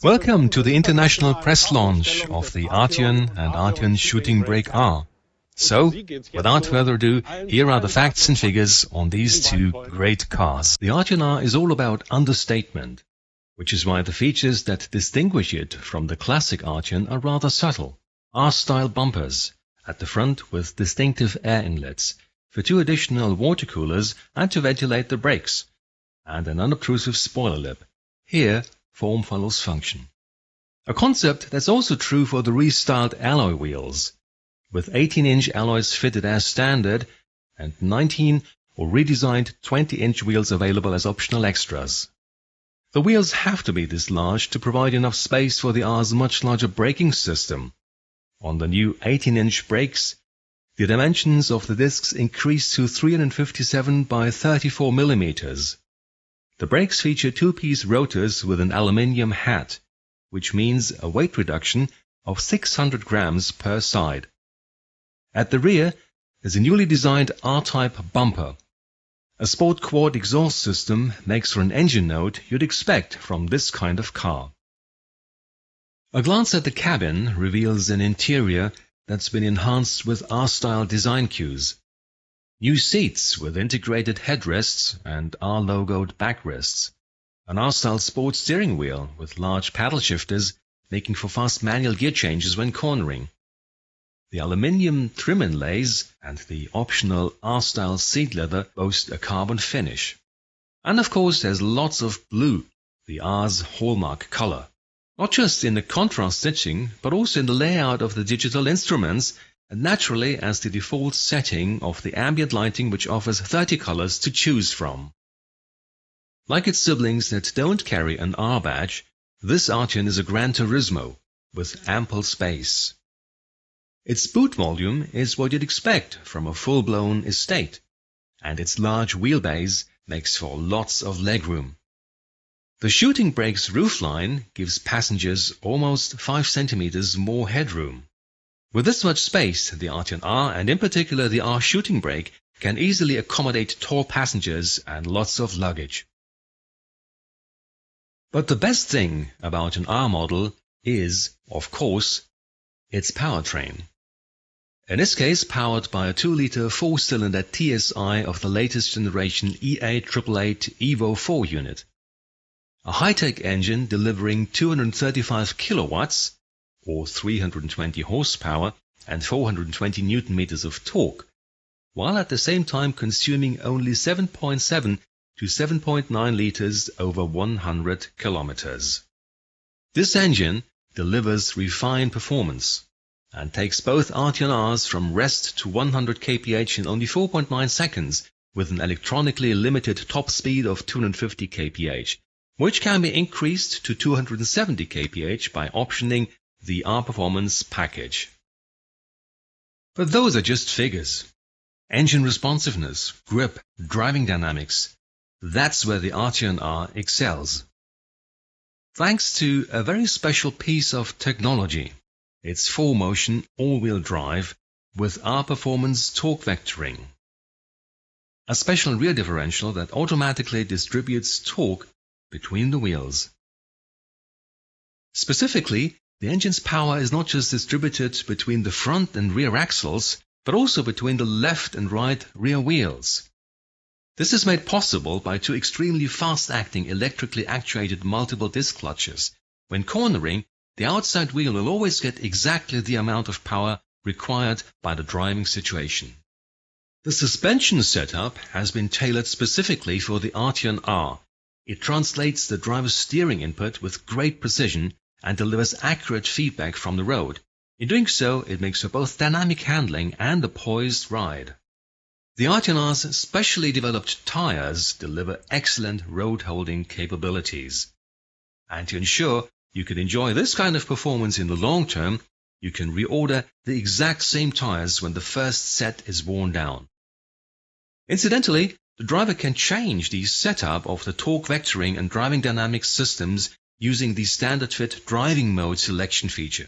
Welcome to the international press launch of the Arteon and Arteon Shooting Brake R. So, without further ado, here are the facts and figures on these two great cars. The Arteon R is all about understatement, which is why the features that distinguish it from the classic Arteon are rather subtle. R-style bumpers at the front with distinctive air inlets for two additional water coolers and to ventilate the brakes, and an unobtrusive spoiler lip. Here, form follows function. A concept that's also true for the restyled alloy wheels, with 18-inch alloys fitted as standard and 19 or redesigned 20-inch wheels available as optional extras. The wheels have to be this large to provide enough space for the R's much larger braking system. On the new 18-inch brakes, the dimensions of the discs increase to 357 by 34 millimeters. The brakes feature two-piece rotors with an aluminium head, which means a weight reduction of 600 grams per side. At the rear is a newly designed R-type bumper. A sport quad exhaust system makes for an engine note you'd expect from this kind of car. A glance at the cabin reveals an interior that's been enhanced with R-style design cues. New seats with integrated headrests and R-logoed backrests. An R-style sports steering wheel with large paddle shifters making for fast manual gear changes when cornering. The aluminium trim inlays and the optional R-style seat leather boast a carbon finish. And of course there's lots of blue, the R's hallmark color. Not just in the contrast stitching, but also in the layout of the digital instruments, and naturally as the default setting of the ambient lighting, which offers 30 colors to choose from. Like its siblings that don't carry an R badge, this Arteon is a Gran Turismo with ample space. Its boot volume is what you'd expect from a full-blown estate, and its large wheelbase makes for lots of legroom. The shooting brake's roofline gives passengers almost 5 centimeters more headroom. With this much space, the Arteon R, and in particular the R shooting brake, can easily accommodate tall passengers and lots of luggage. But the best thing about an R model is, of course, its powertrain. In this case, powered by a 2-liter 4-cylinder TSI of the latest generation E888 Evo 4 unit. A high-tech engine delivering 235 kilowatts, or 320 horsepower and 420 newton-meters of torque, while at the same time consuming only 7.7 to 7.9 liters over 100 kilometers. This engine delivers refined performance and takes both Arteon Rs from rest to 100 kph in only 4.9 seconds with an electronically limited top speed of 250 kph, which can be increased to 270 kph by optioning the R Performance package. But those are just figures. Engine responsiveness, grip, driving dynamics, that's where the Arteon R excels. Thanks to a very special piece of technology, its 4-motion all-wheel drive with R Performance torque vectoring. A special rear differential that automatically distributes torque between the wheels. Specifically, the engine's power is not just distributed between the front and rear axles, but also between the left and right rear wheels. This is made possible by two extremely fast-acting electrically actuated multiple disc clutches. When cornering, the outside wheel will always get exactly the amount of power required by the driving situation. The suspension setup has been tailored specifically for the Arteon R. It translates the driver's steering input with great precision and delivers accurate feedback from the road. In doing so, it makes for both dynamic handling and a poised ride. The Arteon R's specially developed tires deliver excellent road-holding capabilities. And to ensure you can enjoy this kind of performance in the long term, you can reorder the exact same tires when the first set is worn down. Incidentally, the driver can change the setup of the torque vectoring and driving dynamics systems using the standard fit driving mode selection feature.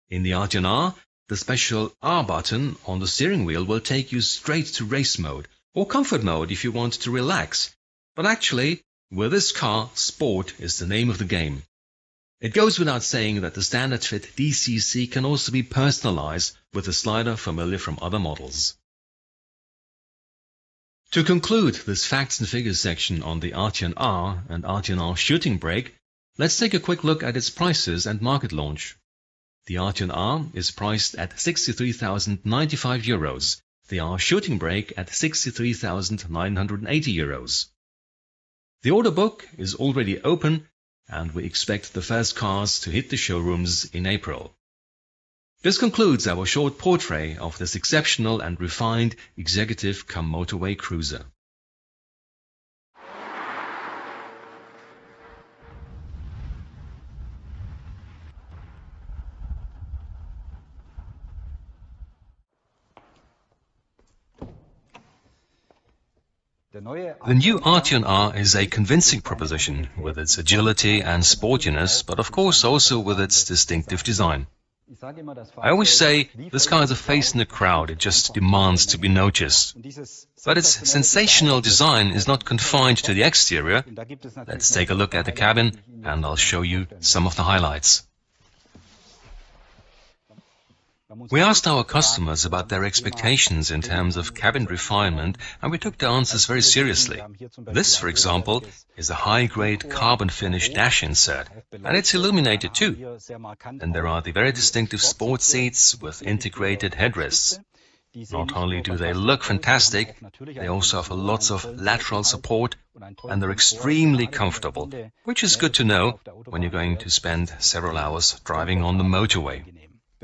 In the Arteon R, the special R button on the steering wheel will take you straight to race mode or comfort mode if you want to relax. But actually, with this car, sport is the name of the game. It goes without saying that the standard fit DCC can also be personalized with a slider familiar from other models. To conclude this facts and figures section on the Arteon R and Arteon R shooting brake, let's take a quick look at its prices and market launch. The Arteon R is priced at €63,095, the R shooting brake at €63,980. The order book is already open and we expect the first cars to hit the showrooms in April. This concludes our short portrait of this exceptional and refined executive-cum-motorway cruiser. The new Arteon R is a convincing proposition with its agility and sportiness, but of course also with its distinctive design. I always say this car has a face in the crowd, it just demands to be noticed. But its sensational design is not confined to the exterior. Let's take a look at the cabin and I'll show you some of the highlights. We asked our customers about their expectations in terms of cabin refinement and we took the answers very seriously. This, for example, is a high-grade carbon finish dash insert, and it's illuminated too. And there are the very distinctive sports seats with integrated headrests. Not only do they look fantastic, they also offer lots of lateral support and they're extremely comfortable, which is good to know when you're going to spend several hours driving on the motorway.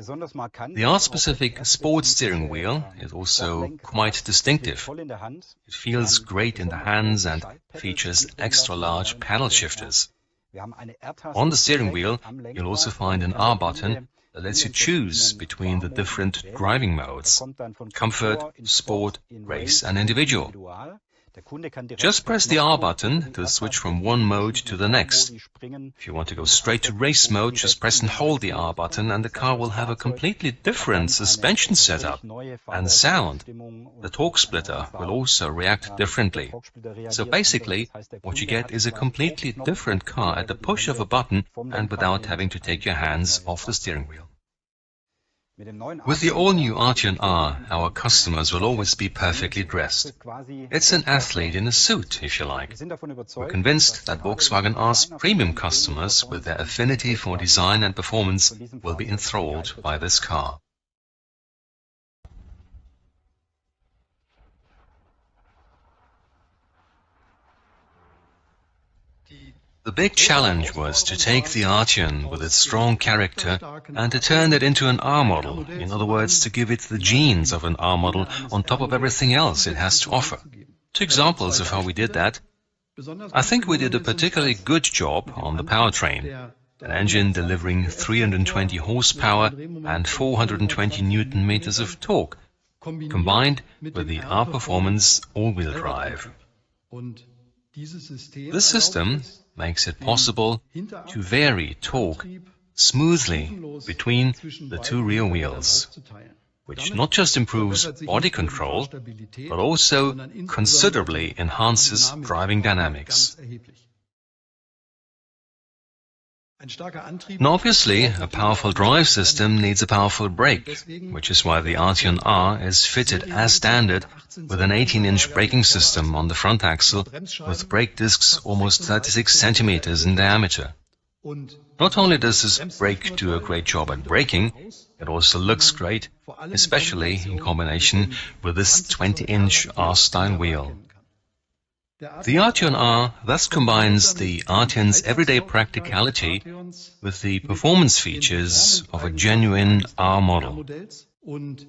The R-specific sports steering wheel is also quite distinctive. It feels great in the hands and features extra-large paddle shifters. On the steering wheel, you'll also find an R button that lets you choose between the different driving modes: comfort, sport, race and individual. Just press the R button to switch from one mode to the next. If you want to go straight to race mode, just press and hold the R button and the car will have a completely different suspension setup and sound. The torque splitter will also react differently. So basically, what you get is a completely different car at the push of a button and without having to take your hands off the steering wheel. With the all-new Arteon R, our customers will always be perfectly dressed. It's an athlete in a suit, if you like. We're convinced that Volkswagen R's premium customers, with their affinity for design and performance, will be enthralled by this car. The big challenge was to take the Arteon with its strong character and to turn it into an R model, in other words, to give it the genes of an R model on top of everything else it has to offer. Two examples of how we did that. I think we did a particularly good job on the powertrain, an engine delivering 320 horsepower and 420 Newton-meters of torque, combined with the R-Performance all-wheel drive. This system makes it possible to vary torque smoothly between the two rear wheels, which not just improves body control, but also considerably enhances driving dynamics. Now obviously, a powerful drive system needs a powerful brake, which is why the Arteon R is fitted as standard with an 18-inch braking system on the front axle with brake discs almost 36 centimeters in diameter. Not only does this brake do a great job at braking, it also looks great, especially in combination with this 20-inch R-style wheel. The Arteon R thus combines the Arteon's everyday practicality with the performance features of a genuine R model. And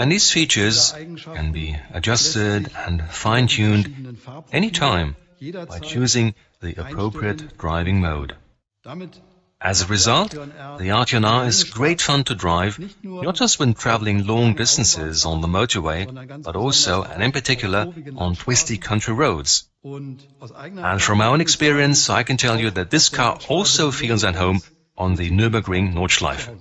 these features can be adjusted and fine-tuned anytime by choosing the appropriate driving mode. As a result, the Arteon R is great fun to drive, not just when traveling long distances on the motorway, but also, and in particular, on twisty country roads. And from my own experience, I can tell you that this car also feels at home on the Nürburgring Nordschleife.